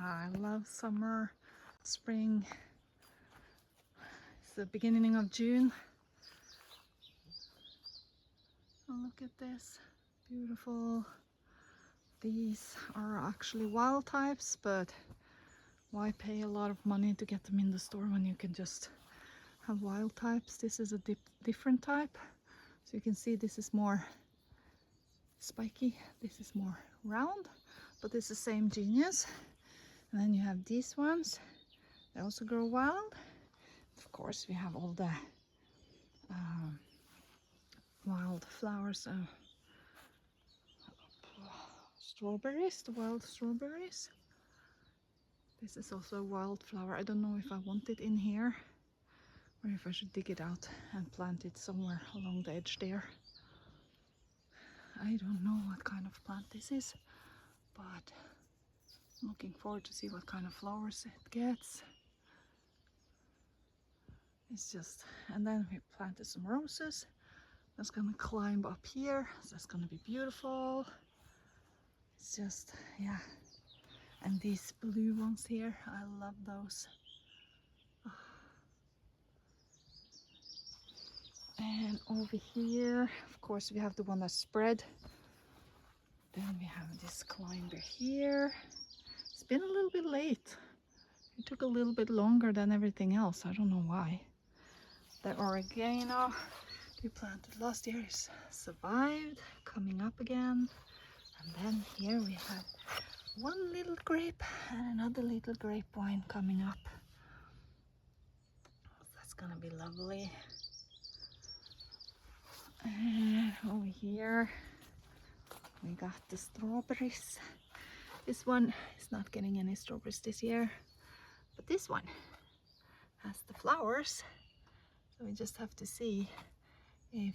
I love summer, spring. It's the beginning of June. Oh, look at this, beautiful. These are actually wild types, but why pay a lot of money to get them in the store when you can just have wild types? This is a different type. So you can see this is more spiky, this is more round, but it's the same genus. And then you have these ones, they also grow wild. Of course, we have all the wild flowers, strawberries, the wild strawberries. This is also a wild flower. I don't know if I want it in here or if I should dig it out and plant it somewhere along the edge there. I don't know what kind of plant this is, but I'm looking forward to see what kind of flowers it gets. It's just, and then we planted some roses. That's gonna climb up here, so that's gonna be beautiful. It's just, yeah. And these blue ones here, I love those. And over here, of course, we have the one that's spread. Then we have this climber here. It's been a little bit late. It took a little bit longer than everything else. I don't know why. The oregano we planted last year is survived, coming up again. And then here we have one little grape and another little grapevine coming up. That's gonna be lovely. And over here we got the strawberries. This one is not getting any strawberries this year, but this one has the flowers. So we just have to see if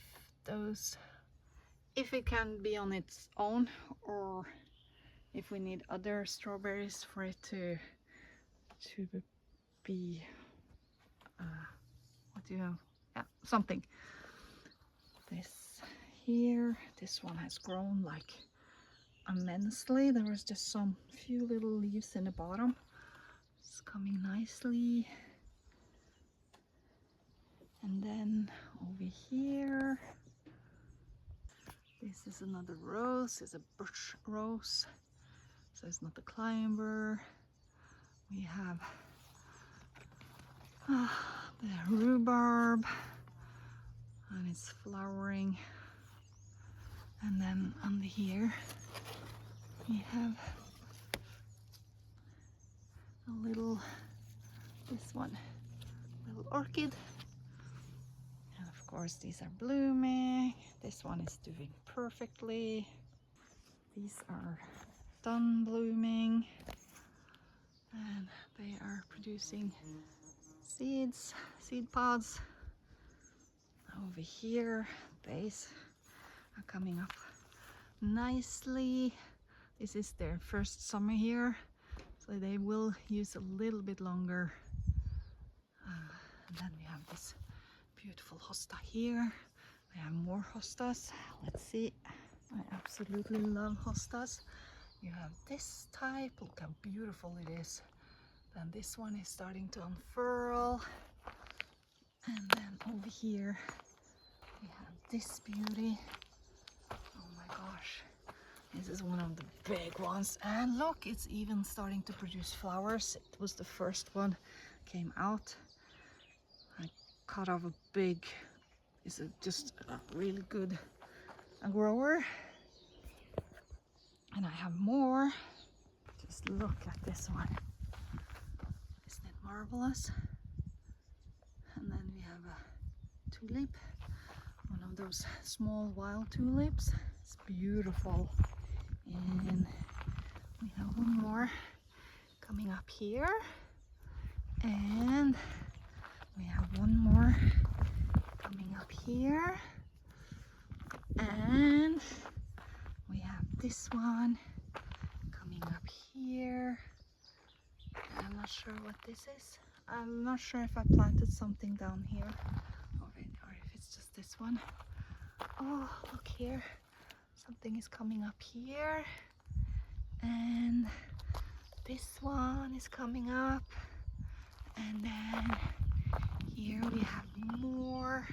it can be on its own, or if we need other strawberries for it to be what do you have? Yeah, something. This here, this one has grown like immensely. There was just some few little leaves in the bottom. It's coming nicely. And then over here, this is another rose. It's a birch rose, so it's not a climber. We have the rhubarb, and it's flowering. And then under here we have a little, this one, little orchid. And of course these are blooming. This one is doing perfectly. These are done blooming and they are producing seeds, seed pods. Over here, these are coming up nicely. This is their first summer here, so they will use a little bit longer. And then we have this beautiful hosta here. We have more hostas. Let's see. I absolutely love hostas. You have this type. Look how beautiful it is. Then this one is starting to unfurl. And then over here we have this beauty. Oh my gosh. This is one of the big ones. And look, it's even starting to produce flowers. It was the first one came out. I cut off a big, it's just a really good grower. And I have more. Just look at this one. Isn't it marvelous? And then we have a tulip, one of those small wild tulips. It's beautiful. And we have one more coming up here. And we have one more coming up here. And we have this one coming up here. I'm not sure what this is. I'm not sure if I planted something down here or if it's just this one. Oh, look here. Something is coming up here. And this one is coming up, and then here we have more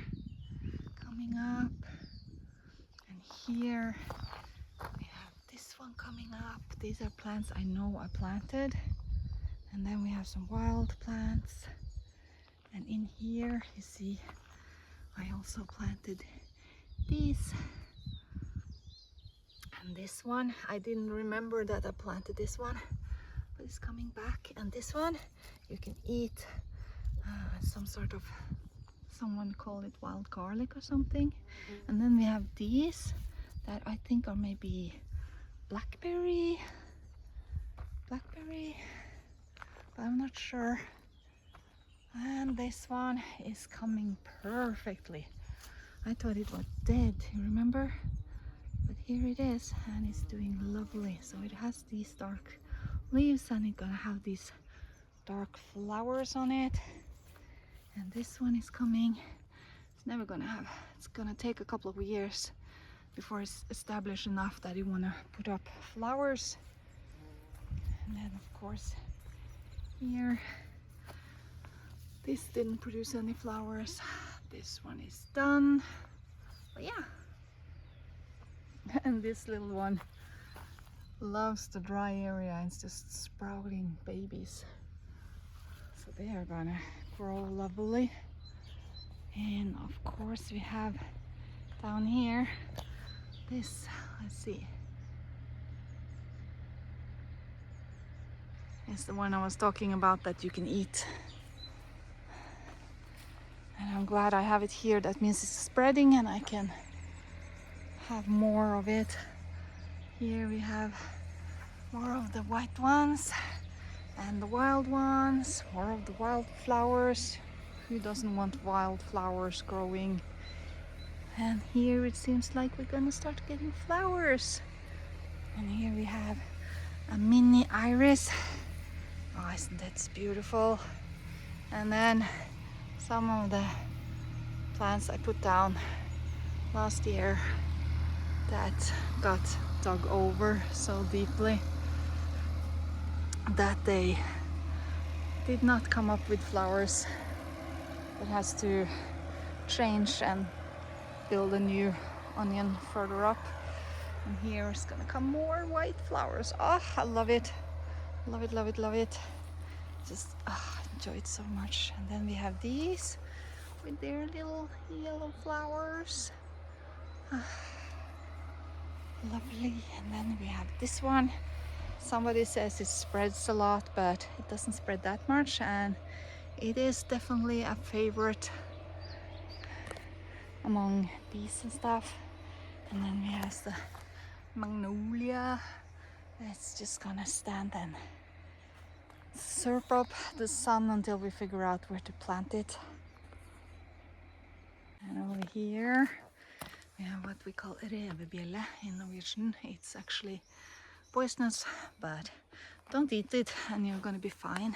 coming up, and here we have this one coming up. These are plants I know I planted, and then we have some wild plants, and in here you see I also planted these. And this one, I didn't remember that I planted this one, but it's coming back. And this one you can eat, some sort of, someone call it wild garlic or something. And then we have these that I think are maybe blackberry, but I'm not sure. And this one is coming perfectly. I thought it was dead, you remember? But here it is, and it's doing lovely. So it has these dark leaves, and it's gonna have these dark flowers on it. And this one is coming. It's never gonna have, it's gonna take a couple of years before it's established enough that you wanna put up flowers. And then of course here, this didn't produce any flowers. This one is done. But yeah. And this little one loves the dry area and it's just sprouting babies. So they are gonna grow lovely. And of course we have down here this, let's see. It's the one I was talking about that you can eat. And I'm glad I have it here. That means it's spreading and I can have more of it. Here we have more of the white ones and the wild ones, more of the wild flowers. Who doesn't want wild flowers growing? And here it seems like we're gonna start getting flowers. And here we have a mini iris. Oh, isn't that beautiful? And then some of the plants I put down last year that got dug over so deeply that they did not come up with flowers. It has to change and build a new onion further up. And here is gonna come more white flowers. Oh, I love it. Love it, love it, love it. Just enjoy it so much. And then we have these with their little yellow flowers. Lovely. And then we have this one. Somebody says it spreads a lot, but it doesn't spread that much, and it is definitely a favorite among bees and stuff. And then we have the magnolia. It's just gonna stand and surf up the sun until we figure out where to plant it. And over here we have what we call revebjelle in Norwegian. It's actually poisonous, but don't eat it and you're gonna be fine.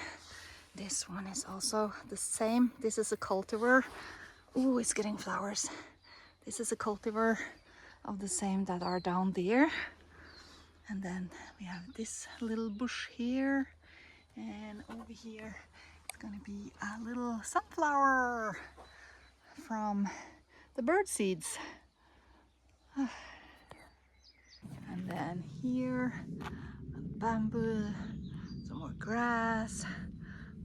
This one is also the same. This is a cultivar. Ooh, it's getting flowers. This is a cultivar of the same that are down there. And then we have this little bush here, and over here it's gonna be a little sunflower from the bird seeds. And then here, bamboo, some more grass.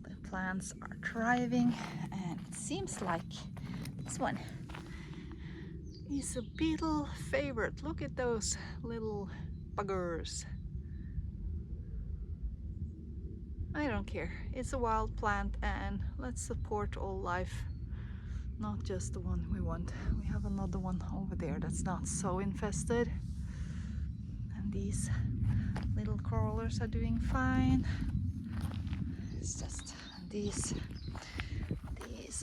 The plants are thriving, and it seems like this one is a beetle favorite. Look at those little buggers. I don't care. It's a wild plant, and let's support all life, not just the one we want. We have another one over there that's not so infested. And these little crawlers are doing fine. It's just these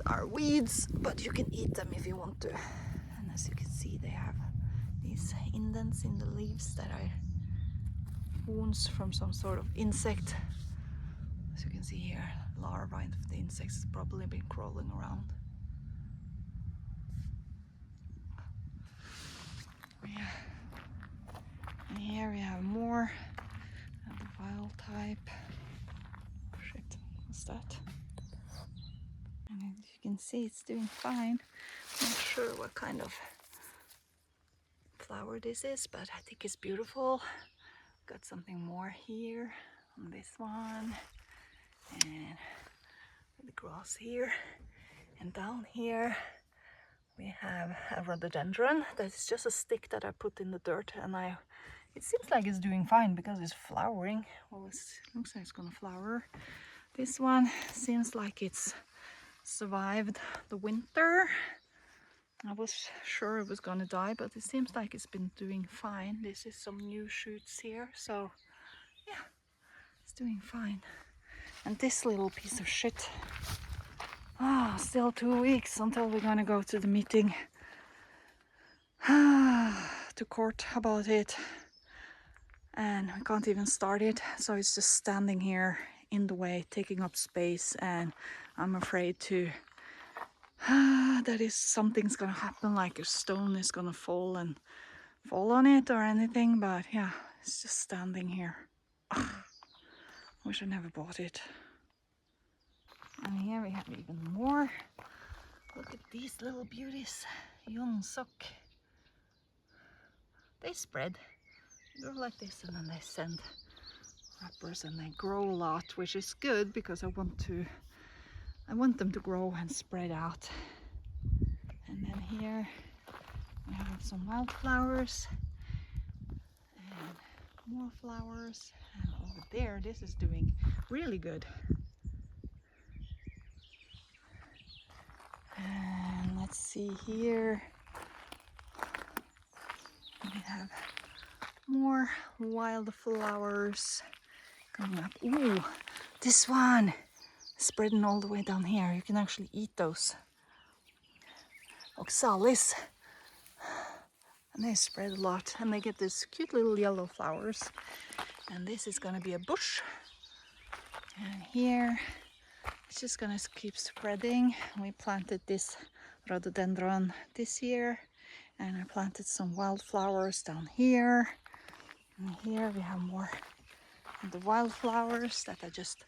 are weeds, but you can eat them if you want to. And as you can see, they have these indents in the leaves that are wounds from some sort of insect. As you can see here, larvae of the insects has probably been crawling around. Yeah. And here we have more of the wild type. that. And as you can see, it's doing fine. Not sure what kind of flower this is, but I think it's beautiful. Got something more here on this one, and the grass here, and down here we have a rhododendron that is just a stick that I put in the dirt, and it seems like it's doing fine because it's flowering. Well, it looks like it's gonna flower. This one seems like it's survived the winter. I was sure it was gonna die, but it seems like it's been doing fine. This is some new shoots here, so yeah, it's doing fine. And this little piece of shit, still 2 weeks until we're gonna go to the meeting to court about it, and we can't even start it, so it's just standing here in the way, taking up space, and I'm afraid to that is something's gonna happen, like a stone is gonna fall on it or anything, but yeah, it's just standing here. Wish I never bought it. And here we have even more. Look at these little beauties. Young suck. They spread. They grow like this, and then they send wrappers, and they grow a lot, which is good because I want them to grow and spread out. And then here we have some wildflowers and more flowers. And over there, this is doing really good. And let's see here. We have more wildflowers coming up. Ooh, this one spreading all the way down here. You can actually eat those. Oxalis. And they spread a lot, and they get these cute little yellow flowers. And this is gonna be a bush. And here it's just gonna keep spreading. We planted this rhododendron this year, and I planted some wildflowers down here. And here we have more of the wildflowers that I just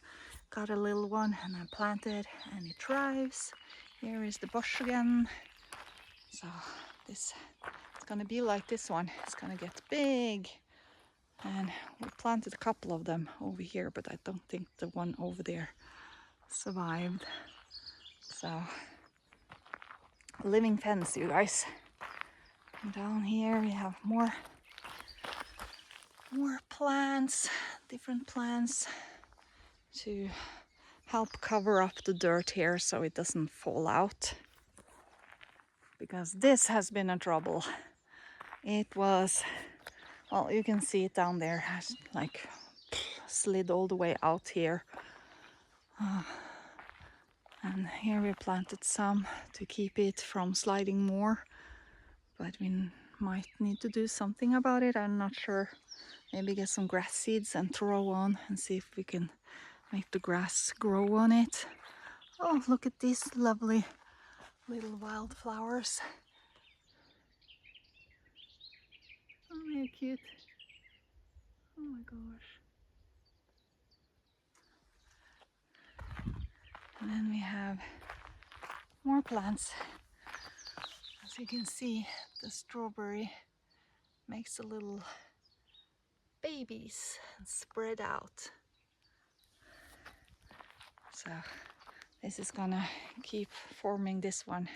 got a little one and I planted, and it thrives. Here is the bush again. So it's gonna be like this one. It's gonna get big. And we planted a couple of them over here, but I don't think the one over there survived. So, living fence, you guys. And down here we have more plants, different plants to help cover up the dirt here so it doesn't fall out. Because this has been a trouble. It was, well, you can see it down there, has like slid all the way out here. And here we planted some to keep it from sliding more, but we might need to do something about it. I'm not sure. Maybe get some grass seeds and throw on and see if we can make the grass grow on it. Oh, look at these lovely little wildflowers. Oh, they're cute. Oh my gosh. And then we have more plants. As you can see, the strawberry makes a little babies and spread out. So this is gonna keep forming this one